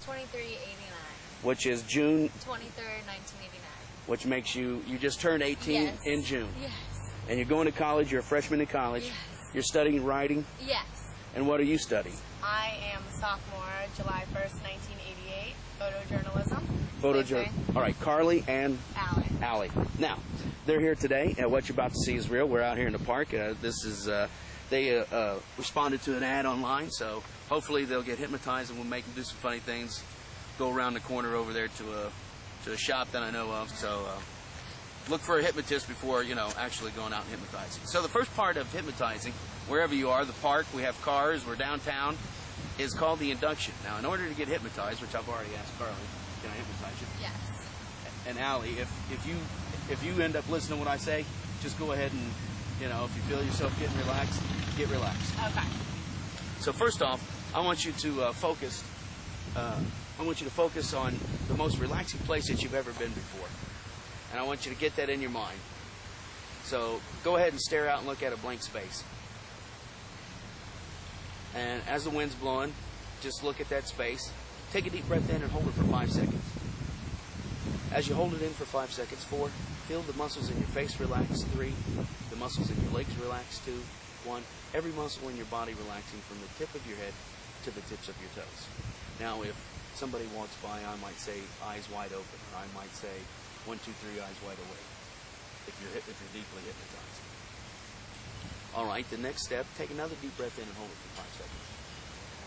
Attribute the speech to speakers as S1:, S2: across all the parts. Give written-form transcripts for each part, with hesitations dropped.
S1: 2389.
S2: Which is June
S1: 23rd, 1989.
S2: Which makes you just turned 18
S1: Yes.
S2: in June.
S1: Yes.
S2: And you're going to college, you're a freshman in college.
S1: Yes.
S2: You're studying writing.
S1: Yes.
S2: And what are you studying?
S1: I am a sophomore, July 1st, 1988, photojournalism.
S2: All right, Carly and
S1: Allie.
S2: Now, they're here today. What you're about to see is real. We're out here in the park. They responded to an ad online, so hopefully they'll get hypnotized and we'll make them do some funny things. Go around the corner over there to a shop that I know of. So look for a hypnotist before, actually going out and hypnotizing. So the first part of hypnotizing, wherever you are, the park, we have cars, we're downtown, is called the induction. Now, in order to get hypnotized, which I've already asked Carly, can I hypnotize you?
S1: Yes.
S2: And Allie, if you end up listening to what I say, just go ahead and, if you feel yourself getting relaxed, get relaxed.
S1: Okay.
S2: So first off, I want you to focus. I want you to focus on the most relaxing place that you've ever been before, and I want you to get that in your mind. So go ahead and stare out and look at a blank space. And as the wind's blowing, just look at that space. Take a deep breath in and hold it for 5 seconds. As you hold it in for 5 seconds, 4, feel the muscles in your face relax. 3, the muscles in your legs relax. 2, 1, every muscle in your body relaxing from the tip of your head to the tips of your toes. Now, if somebody walks by, I might say eyes wide open, or I might say 1, 2, 3, eyes wide awake. If you're deeply hypnotized. All right, the next step, take another deep breath in and hold it for 5 seconds.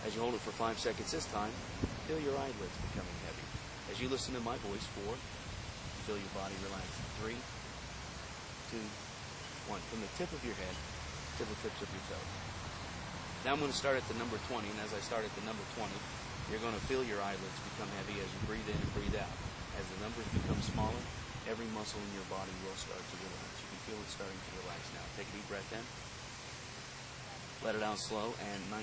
S2: As you hold it for 5 seconds this time, feel your eyelids becoming heavy. As you listen to my voice, 4, feel your body relax. 3, 2, 1. From the tip of your head to the tips of your toes. Now I'm going to start at the number 20, and as I start at the number 20, you're going to feel your eyelids become heavy as you breathe in and breathe out. As the numbers become smaller, every muscle in your body will start to relax. You can feel it starting to relax now. Take a deep breath in. Let it out slow, and 19.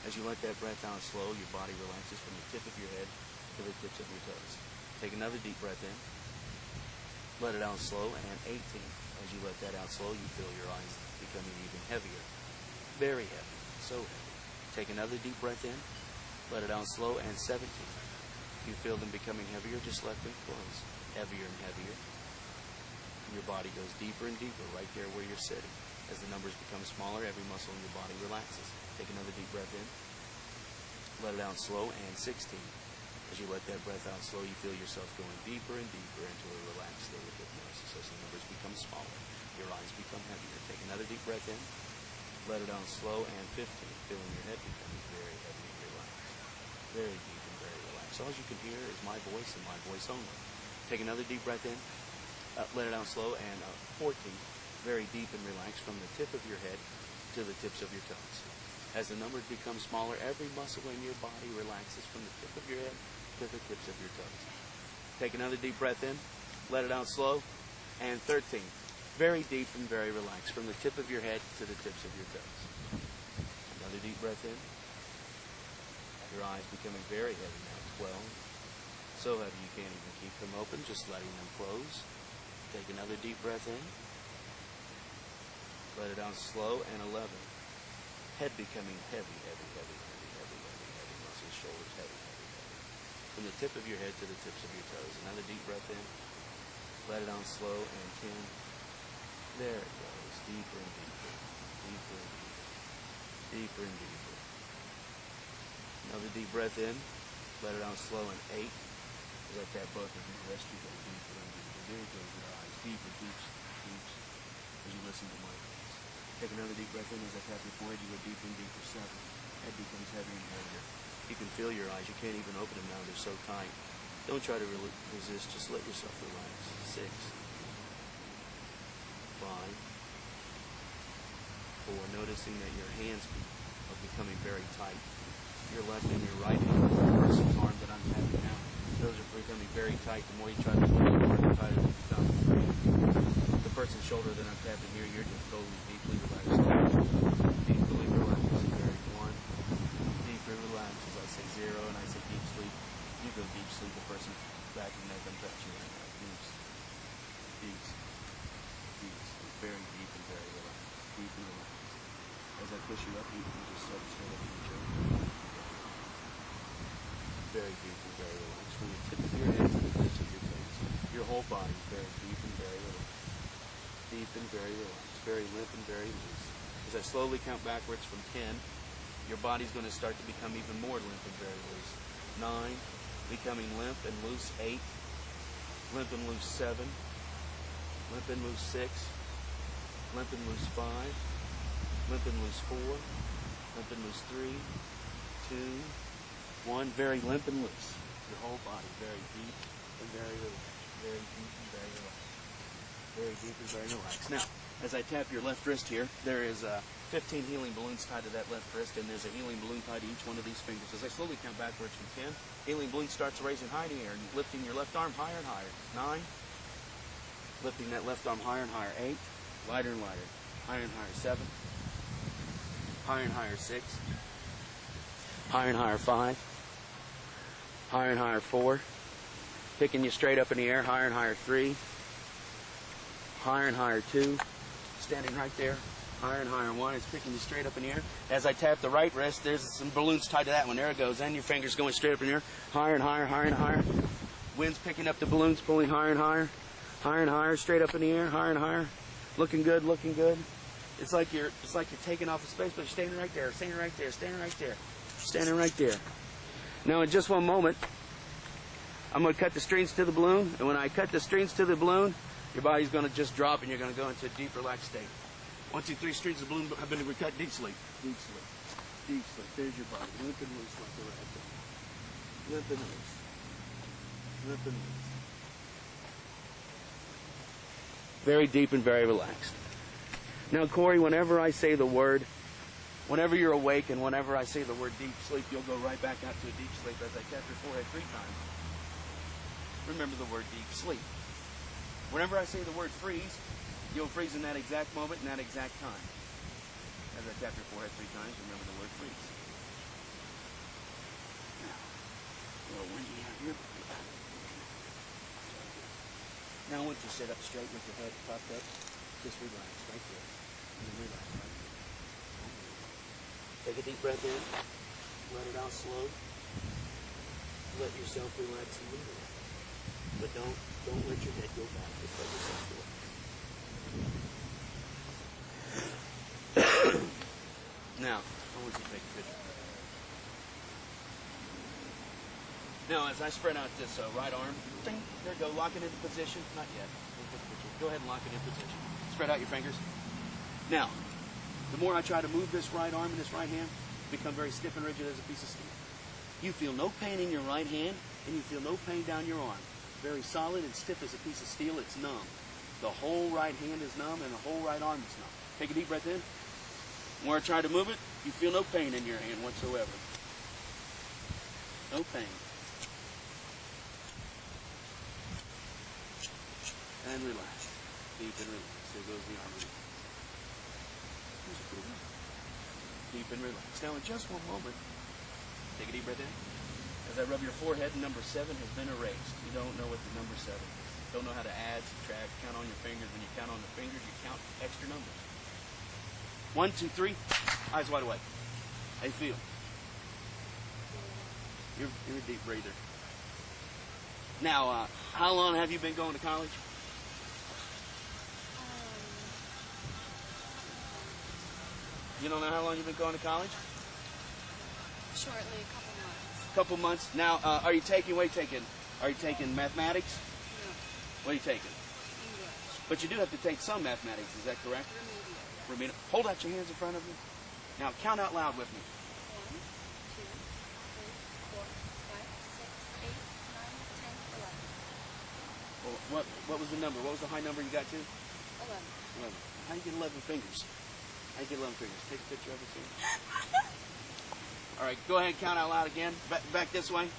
S2: As you let that breath out slow, your body relaxes from the tip of your head to the tips of your toes. Take another deep breath in. Let it out slow, and 18. As you let that out slow, you feel your eyes becoming even heavier. Very heavy. So heavy. Take another deep breath in. Let it out slow, and 17. If you feel them becoming heavier, just let them close. Heavier and heavier. Your body goes deeper and deeper right there where you're sitting. As the numbers become smaller, every muscle in your body relaxes. Take another deep breath in. Let it out slow, and 16. As you let that breath out slow, you feel yourself going deeper and deeper into a relaxed state of hypnosis. As the numbers become smaller, your eyes become heavier. Take another deep breath in. Let it out slow, and 15. Feeling your head becoming very heavy and relaxed. Very deep and very relaxed. All you can hear is my voice and my voice only. Take another deep breath in. Let it out slow, and 14. Very deep and relaxed from the tip of your head to the tips of your toes. As the numbers become smaller, every muscle in your body relaxes from the tip of your head to the tips of your toes. Take another deep breath in. Let it out slow, and 13. Very deep and very relaxed from the tip of your head to the tips of your toes. Another deep breath in. Your eyes becoming very heavy now. 12. So heavy you can't even keep them open, just letting them close. Take another deep breath in. Let it out slow, and 11. Head becoming heavy, heavy, heavy, heavy, heavy, heavy, heavy. Muscles, shoulders, heavy, heavy, heavy. From the tip of your head to the tips of your toes. Another deep breath in. Let it out slow, and 10. There it goes. Deeper and deeper. Deeper and deeper. Deeper and deeper. Another deep breath in. Let it out slow, and 8. Let that both of you rest. You go deeper and deeper. There goes your eyes. Deeper, deeps, deeps. As you listen to my voice. Take another deep breath in. As I tap your forehead, you go deeper and deeper. 7. Head becomes heavier and heavier. You can feel your eyes. You can't even open them now. They're so tight. Don't try to resist. Just let yourself relax. 6. 5. 4. Noticing that your hands are becoming very tight. Your left and your right hand, the person's arm that I'm tapping now, those are becoming very tight. The more you try to pull it apart, the tighter they become. 3. The person's shoulder that I'm tapping here, you're just totally deeply relaxed. Deeply relaxed. Very 1. Deeply relaxed. As I say 0 and I say deep sleep, you go deep sleep. The person's back and neck, I'm touching you. Deep sleep. Deep sleep. Deep sleep. Very deep and very relaxed. Deep and relaxed. As I push you up, you can just start to feel it in your shoulder. very deep and very relaxed. From the tip of your head to the tips of your toes. Your whole body is very deep and very relaxed. Deep and very relaxed. Very limp and very loose. As I slowly count backwards from 10, your body's going to start to become even more limp and very loose. 9, becoming limp and loose. 8, limp and loose. 7, limp and loose. 6, limp and loose. 5, limp and loose. 4, limp and loose. 3, 2, 1. Very limp and loose. Your whole body very deep and very relaxed. Very deep and very relaxed. Very deep and very relaxed. Now, as I tap your left wrist here, there is 15 healing balloons tied to that left wrist, and there's a healing balloon tied to each one of these fingers. As I slowly count backwards from 10, healing balloon starts raising high in the air, and lifting your left arm higher and higher. 9, lifting that left arm higher and higher. 8, lighter and lighter. Higher and higher. 7, higher and higher. 6, higher and higher. 5, higher and higher. 4, picking you straight up in the air. Higher and higher. 3, higher and higher. 2, standing right there. Higher and higher. 1 is picking you straight up in the air. As I tap the right wrist, there's some balloons tied to that one. There it goes. And your fingers going straight up in the air. Higher and higher, higher and higher. Wind's picking up the balloons, pulling higher and higher. Higher and higher, straight up in the air. Higher and higher. Looking good, looking good. It's like you're taking off in space, but you're standing right there, standing right there, standing right there, standing right there. Now in just one moment, I'm going to cut the strings to the balloon, and when I cut the strings to the balloon, your body's going to just drop, and you're going to go into a deep, relaxed state. 1, 2, 3, strings of the balloon have been cut. Deep sleep. Deep sleep. Deep sleep. There's your body. Limp and loose like a rag. Limp and loose. Limp and loose. Very deep and very relaxed. Now, Corey, whenever I say the word, whenever you're awake and whenever I say the word deep sleep, you'll go right back out to a deep sleep as I tap your forehead 3 times. Remember the word deep sleep. Whenever I say the word freeze, you'll freeze in that exact moment, in that exact time. As I tap your forehead 3 times, remember the word freeze. Now, a little windy out here. Now, once you sit up straight with your head propped up, just relax right there. And then relax right there. Take a deep breath in. Let it out slow. Let yourself relax a little bit. But don't let your head go back. Just let yourself go. Now, I want you to take a picture. Now, as I spread out this right arm, ding, there we go, lock it into position. Not yet. Go ahead and lock it in position. Spread out your fingers. Now, the more I try to move this right arm and this right hand, become very stiff and rigid as a piece of steel. You feel no pain in your right hand, and you feel no pain down your arm. Very solid and stiff as a piece of steel. It's numb. The whole right hand is numb, and the whole right arm is numb. Take a deep breath in. The more I try to move it, you feel no pain in your hand whatsoever. No pain. And relax. Deep and relax. There goes the arm. Deep and relax. Now in just one moment, take a deep breath in. As I rub your forehead, number 7 has been erased. You don't know what the number 7 is. Don't know how to add, subtract, count on your fingers. When you count on the fingers, you count extra numbers. 1, 2, 3. Eyes wide awake. How you feel? You're a deep breather. Now, how long have you been going to college? You don't know how long you've been going to college?
S1: Shortly, a couple months.
S2: Couple months. Now, are you taking mathematics?
S1: No.
S2: What are you taking?
S1: English.
S2: But you do have to take some mathematics, is that correct?
S1: Remedial.
S2: Hold out your hands in front of you. Now, count out loud with me.
S1: 1, 2, 3, 4, 5, 6, 8, 9, 10, 11.
S2: Well, what was the number? What was the high number you got to?
S1: 11.
S2: 11. How do you get 11 fingers? How do you get 11 fingers? Take a picture of it, see? All right, go ahead and count out loud again. Back this way. 1, 2,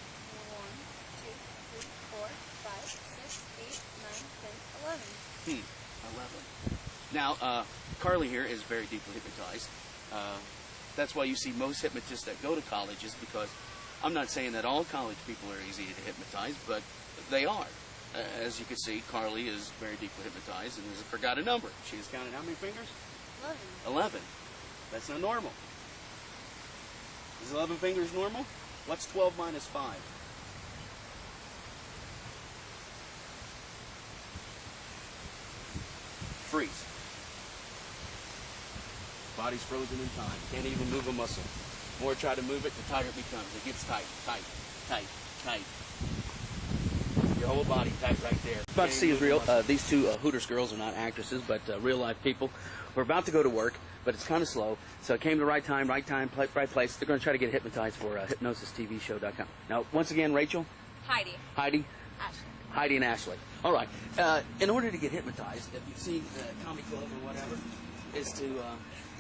S2: 3, 4, 5, 6, 8, 9, 10, 11. 11. Now, Carly here is very deeply hypnotized. That's why you see most hypnotists that go to college is because I'm not saying that all college people are easy to hypnotize, but they are. As you can see, Carly is very deeply hypnotized and has forgot a number. She has counted how many fingers? 11. That's not normal. Is 11 fingers normal? What's 12 minus 5? freeze. Body's frozen in time. Can't even move a muscle. The more I try to move it, the tighter it becomes. It gets tight, tight, tight, tight. Your whole body tight right there. About to see is real. These two Hooters girls are not actresses, but real life people. We're about to go to work, but it's kind of slow. So it came to the right time, right place. They're going to try to get hypnotized for hypnosistvshow.com. Now, once again, Rachel?
S1: Heidi.
S2: Heidi?
S1: Ashley.
S2: Heidi and Ashley. All right. In order to get hypnotized, if you've seen Comedy Club or whatever, is to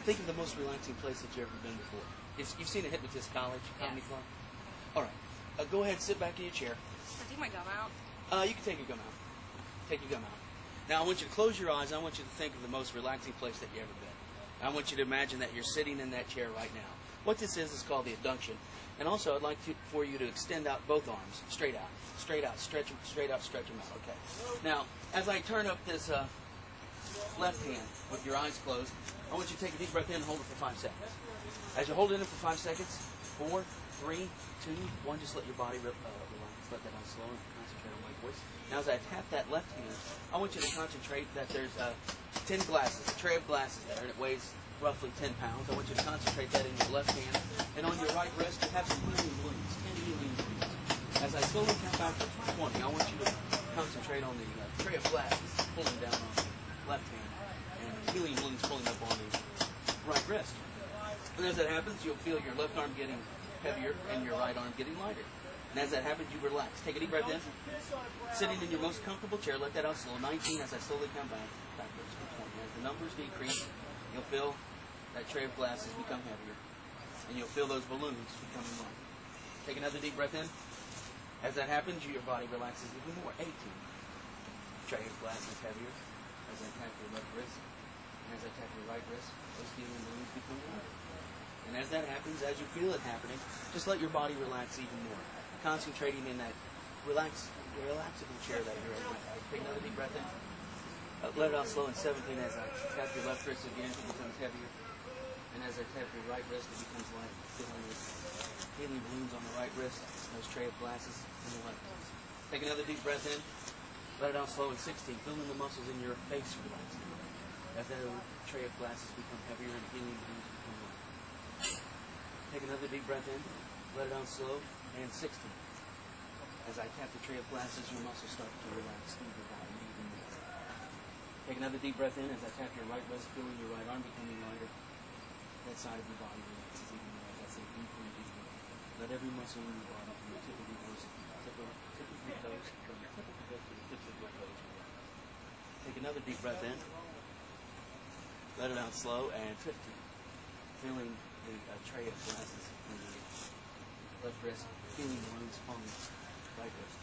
S2: think of the most relaxing place that you've ever been before. You've seen a Hypnotist College, Comedy Club? All right. Go ahead, sit back in your chair.
S1: Can I take my gum out?
S2: You can take your gum out. Take your gum out. Now, I want you to close your eyes. I want you to think of the most relaxing place that you've ever been. I want you to imagine that you're sitting in that chair right now. What this is called the Induction. And also, I'd like for you to extend out both arms, straight out, stretch them, straight out, stretch them out. Okay. Now, as I turn up this left hand with your eyes closed, I want you to take a deep breath in and hold it for 5 seconds. As you hold it in for 5 seconds, 4, 3, 2, 1, just let your body relax. Let that out slow and concentrate on my voice. Now, as I tap that left hand, I want you to concentrate that there's 10 glasses, a tray of glasses there, and it weighs roughly 10 pounds. I want you to concentrate that in your left hand. And on your right wrist, you have some healing balloons, 10 healing balloons. As I slowly count back to 20, I want you to concentrate on the tray of glasses, pulling down on the left hand, and healing balloons pulling up on the right wrist. And as that happens, you'll feel your left arm getting heavier and your right arm getting lighter. And as that happens, you relax. Take a deep breath in. Sitting in your most comfortable chair, let that out slow. 19 as I slowly count backwards to 20. As the numbers decrease, you'll feel that tray of glasses become heavier. And you'll feel those balloons becoming lighter. Take another deep breath in. As that happens, your body relaxes even more. 18. Tray of glasses heavier. As I tap your left wrist. And as I tap your right wrist, those healing balloons become lighter. And as that happens, as you feel it happening, just let your body relax even more. Concentrating in that relaxable chair that you're in. Take another deep breath in. Let it out slow in 17 as I tap your left wrist again, it becomes heavier. And as I tap your right wrist, it becomes lighter. Feeling the healing balloons on the right wrist, those tray of glasses in the left wrist. Take another deep breath in. Let it out slow in 16. Feeling the muscles in your face relaxing. As that tray of glasses become heavier and healing balloons become lighter. Take another deep breath in. Let it out slow. And 16. As I tap the tray of glasses, your muscles start to relax through your body even more. Take another deep breath in as I tap your right wrist, feeling your right arm becoming lighter. That side of your body relaxes even more as I say deeper and deeper. Let every muscle in your body, from the tip of your toes, from the tip of your head to the tips of your toes. Take another deep breath in. Let it out slow. And 15. Feeling the tray of glasses in the left wrist, feeling balloons on the right wrist.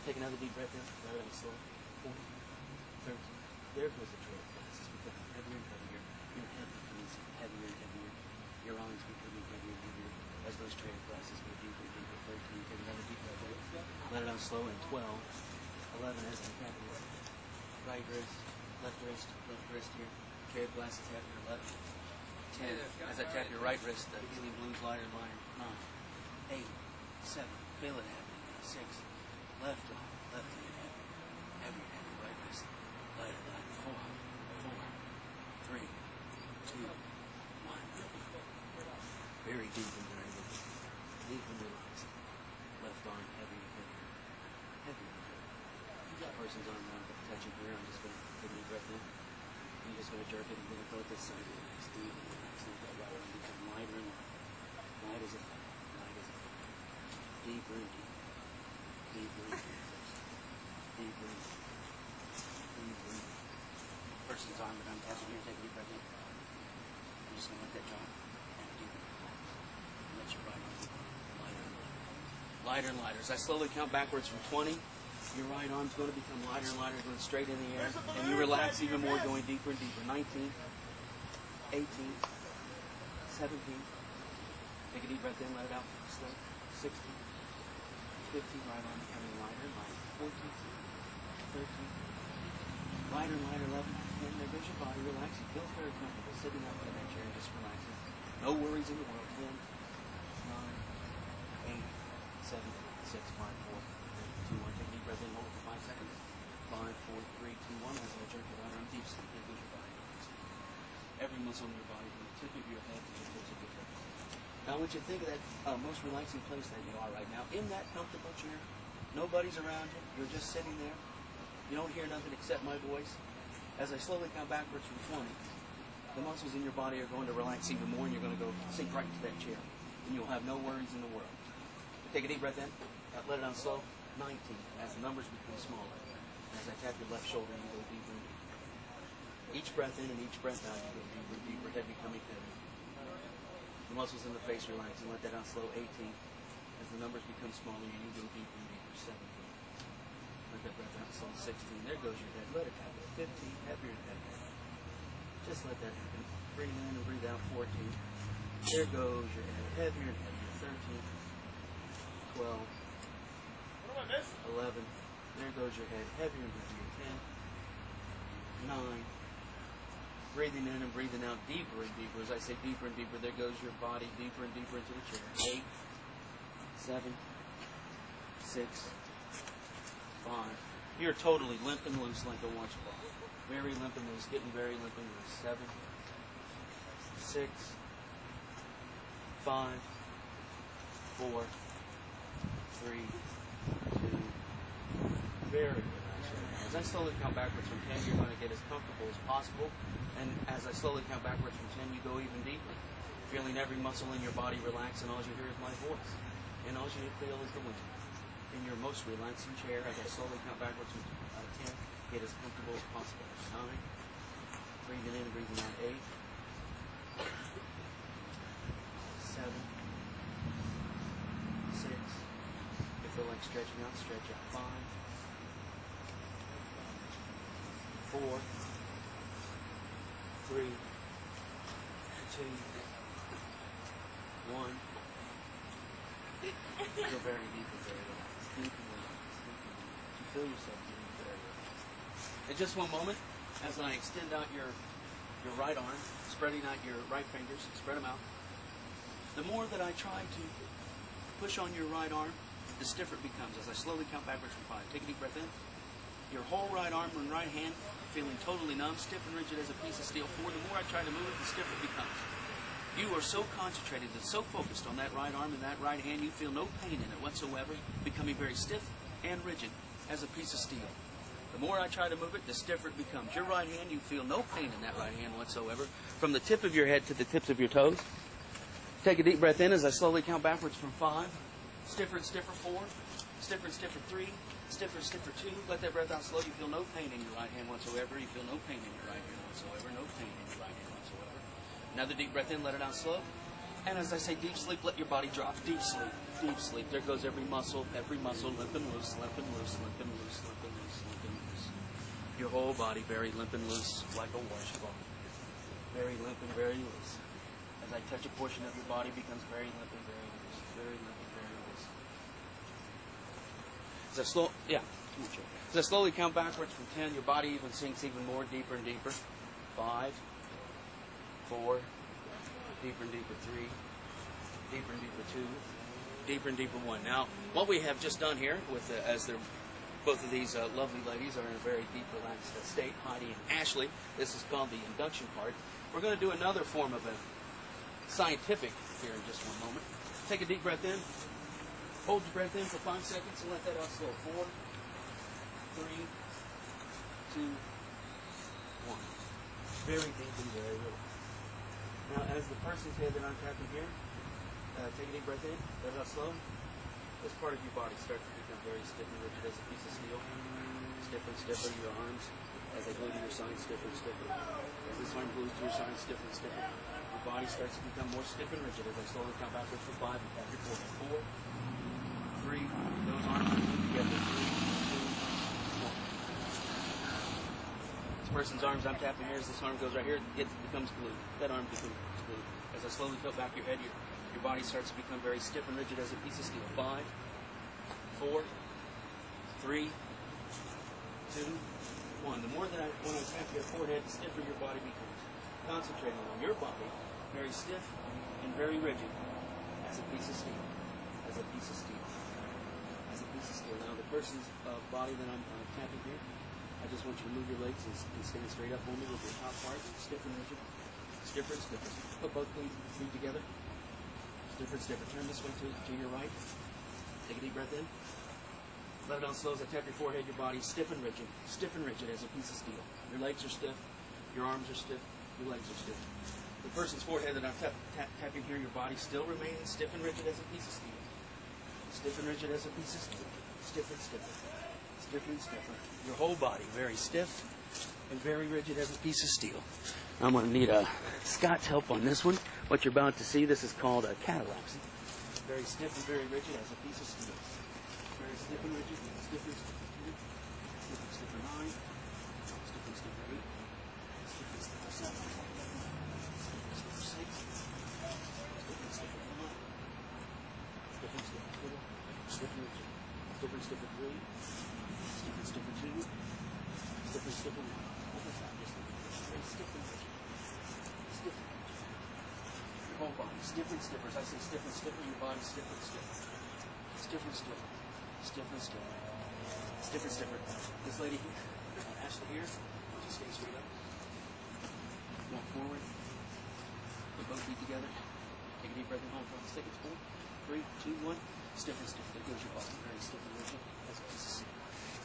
S2: Take another deep breath in, let it out slow. 14, 13. There goes the tray of glasses, becoming heavier and heavier. Your head becomes heavier and heavier. Your arms becoming heavier and heavier. As those tray of glasses go deeper and deeper. 13, take another deep breath in. Let it out slow. And 12, 11 as I tap your right wrist, left wrist here. Tray of glasses heavier, left. 10, as I tap your right wrist, the healing balloons lighter and lighter. 9, 8, 7, feel it happening. 6, left hand heavy, right wrist, lighter, 4, 3, 2, 1. Very deep and very deep. Deep and relaxed. Left arm heavy and heavier. Heavy and heavier. That person's arm now touching here. I'm just going to take a breath in. I'm just going to jerk it and then go to this side. Relax, deep and relax. Let that right arm become lighter and lighter. Light as a feather. Deeper and deeper. Deeper and deeper. Deeper and deeper. Deeper and deeper. Person's arm that I'm tapping here, take a deep breath in. I'm just going to let that drop. And deeper. And let your right arm go lighter and lighter. Lighter and lighter. As I slowly count backwards from 20, your right arm's going to become lighter and lighter, going straight in the air. And you relax even more, going deeper and deeper. 19, 18, 17. Take a deep breath in, let it out slow. 16, 15, right arm becoming lighter and lighter. 14, 13, lighter and lighter, 11, and there goes your body relaxing. Feels very comfortable sitting up in that chair and just relaxing. No worries in the world. 10, 9, 8, 7, 6, 5, 4, 3, 2, 1. Take a deep breath in, hold it for 5 seconds. 5, 4, 3, 2, 1. As I jerk it out, I'm deep sleep. There goes your body. Every muscle in your body, from the tip of your head to the tips of your toes. Now, I want you to think of that most relaxing place that you are right now, in that comfortable chair. Nobody's around you. You're just sitting there. You don't hear nothing except my voice. As I slowly count backwards from 20, the muscles in your body are going to relax even more, and you're going to go sink right into that chair. And you'll have no worries in the world. Take a deep breath in. Let it out slow. 19. As the numbers become smaller. As I tap your left shoulder, you go deeper and deeper. Each breath in and each breath out, you go deeper and deeper, head becoming heavy. The muscles in the face relax, and let that out slow. 18. As the numbers become smaller, you go deeper and deeper. 17. Let that breath out slow. 16. There goes your head. Let it happen. 15. Heavier and heavier. Just let that happen. Breathe in and breathe out. 14. There goes your head. Heavier and heavier. 13. 12. 11. There goes your head. Heavier and heavier. 10. 9. Breathing in and breathing out deeper and deeper. As I say deeper and deeper, there goes your body deeper and deeper into the chair. 8. 7. 6. 5. You're totally limp and loose like a washcloth. Very limp and loose. Getting very limp and loose. 7. 6. 5. 4. 3. 2. Very relaxed. As I slowly count backwards from 10, you're going to get as comfortable as possible. And as I slowly count backwards from 10, you go even deeper. Feeling every muscle in your body relax, and all you hear is my voice. And all you feel is the wind. In your most relaxing chair, as I slowly count backwards from 10, get as comfortable as possible. 9. Breathing in and breathing out. 8. 7. 6. You feel like stretching out, stretch out. 5. 4. 3. 2. 1. You're very deep and very relaxed. Deep and relaxed. You feel yourself getting very relaxed. In just one moment, as I extend out your right arm, spreading out your right fingers, spread them out. The more that I try to push on your right arm, the stiffer it becomes. As I slowly count backwards from 5. Take a deep breath in. Your whole right arm and right hand feeling totally numb, stiff and rigid as a piece of steel. 4. The more I try to move it, the stiffer it becomes. You are so concentrated and so focused on that right arm and that right hand, you feel no pain in it whatsoever, becoming very stiff and rigid as a piece of steel. The more I try to move it, the stiffer it becomes. Your right hand, you feel no pain in that right hand whatsoever, from the tip of your head to the tips of your toes. Take a deep breath in as I slowly count backwards from 5. Stiffer and stiffer. 4. Stiffer and stiffer. 3. Stiffer and stiffer. 2. Let that breath out slow. You feel no pain in your right hand whatsoever. You feel no pain in your right hand whatsoever. No pain in your right hand whatsoever. Another deep breath in, let it out slow. And as I say deep sleep, let your body drop. Deep sleep, deep sleep. There goes every muscle, limp and loose, limp and loose, limp and loose, limp and loose, limp and loose. Your whole body very limp and loose, like a washcloth. Very limp and very loose. As I touch a portion of your body, becomes very limp and very loose, very limp and very loose. As I slowly count backwards from 10, your body even sinks even more, deeper and deeper. 5. 4, deeper and deeper. 3, deeper and deeper. 2, deeper and deeper. 1. Now, what we have just done here, with as both of these lovely ladies are in a very deep, relaxed state, Heidi and Ashley, this is called the induction part. We're going to do another form of a scientific here in just one moment. Take a deep breath in. Hold your breath in for 5 seconds and let that out slow. 4, 3, 2, 1. Very deep and very relaxed. Now, as the person's head that I'm tapping here, take a deep breath in, let it out slow. This part of your body starts to become very stiff and rigid as a piece of steel. Stiffer and stiffer, your arms, as they glue to your side, stiffer and stiffer. As this arm glues to your side, stiffer and stiffer. Your body starts to become more stiff and rigid as I slowly count backwards from 5 and tap your forehead. 4, 3, those arms are glued together. 3, 2, 1. This person's arms I'm tapping here, as this arm goes right here, it becomes glued. That arm becomes glued. As I slowly tilt back your head, your body starts to become very stiff and rigid as a piece of steel. 5, 4, 3, 2, 1. The more that when I tap your forehead, the stiffer your body becomes. Concentrating on your body, very stiff and very rigid as a piece of steel. As a piece of steel. As a piece of steel. Now the person's body that I'm tapping here, I just want you to move your legs and stand straight up for me with your top part. Stiff and rigid. Stiffer and stiffer. Put both feet together. Stiffer and stiffer. Turn this way to your right. Take a deep breath in. Let it out slow as I tap your forehead, your body. Stiff and rigid. Stiff and rigid as a piece of steel. Your legs are stiff. Your arms are stiff. Your legs are stiff. The person's forehead that I'm tapping here, your body still remains stiff and rigid as a piece of steel. Stiff and rigid as a piece of steel. Stiff and stiffer. Stiffer and stiffer. Your whole body very stiff and very rigid as a piece of steel. I'm going to need Scott's help on this one. What you're about to see, this is called a catalepsy. Very stiff and very rigid as a piece of steel. Very stiff and rigid. Stiff and stiffer. Stiff and stiffer 9. Stiff and stiffer 8. Stiff and stiffer 7. Stiff and stiffer 6. Stiff and stiffer 5. Stiff and stiffer 4. Stiff and rigid. Stiff and stiffer 3. Stiff and stiffer 2. Stiff and stiffer 1. Very stiff and rigid. Stiff and rigid. Your whole body stiff and stiffer. As I say stiff and stiffer, your body stiff and stiffer. Stiff and stiffer. Stiff and stiffer. Stiff and stiffer. This lady here, Ashley here, just stay straight up. Walk forward. Put both feet together. Take a deep breath and hold for 6 seconds. 4, 3, 2, 1. Stiff and stiff. There goes your body. Very stiff and rigid as a piece of steel.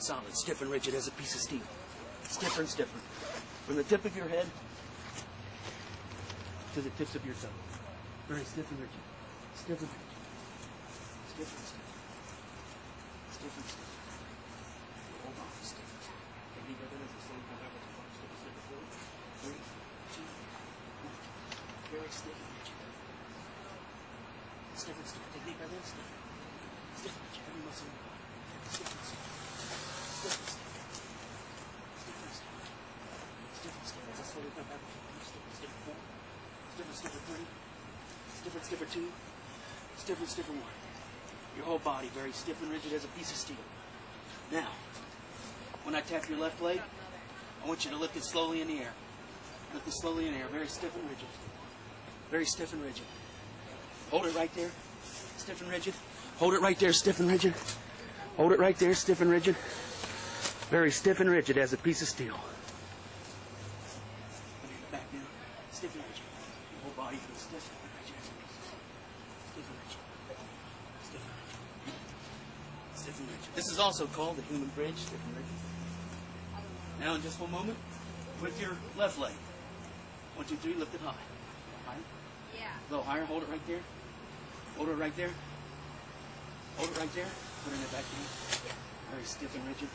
S2: Solid. Stiff and rigid as a piece of steel. Stiffer and stiffer. From the tip of your head to the tips of your toes. Very stiff and rigid. Stiff and rigid. Stiff and stiff. Stiff and stiff. Your whole body stiff. Take a deep breath in as the same time backwards and forwards. Stiff and stiff. 4, 3, 2, 1. Very stiff and rigid. Stiff and stiff. Take a deep breath in. Stiff. Stiff and rigid. Every muscle in your body. Stiff and stiff. Stiff and stiff. Stiff and stiff. Stiff and stiff. As I slowly come backwards and forwards. Stiff and stiff 4. Stiff and stiffer 3. Stiff and stiffer 2. Stiff and stiffer 1. Your whole body very stiff and rigid as a piece of steel. Now, when I tap your left leg, I want you to lift it slowly in the air. Lift it slowly in the air. Very stiff and rigid. Very stiff and rigid. Hold it right there. Stiff and rigid. Hold it right there. Stiff and rigid. Hold it right there. Stiff and rigid. Very stiff and rigid as a piece of steel. Back down. Stiff and rigid. Your whole body feels stiff and rigid as a piece of steel. Stiff and rigid. Stiff and rigid. Stiff and rigid. This is also called the human bridge. Stiff and rigid. Now in just one moment, with your left leg. 1, 2, 3, lift it high. Higher.
S1: Yeah.
S2: A little higher. Hold it right there. Hold it right there. Hold it right there. Put it back down. Very stiff and rigid.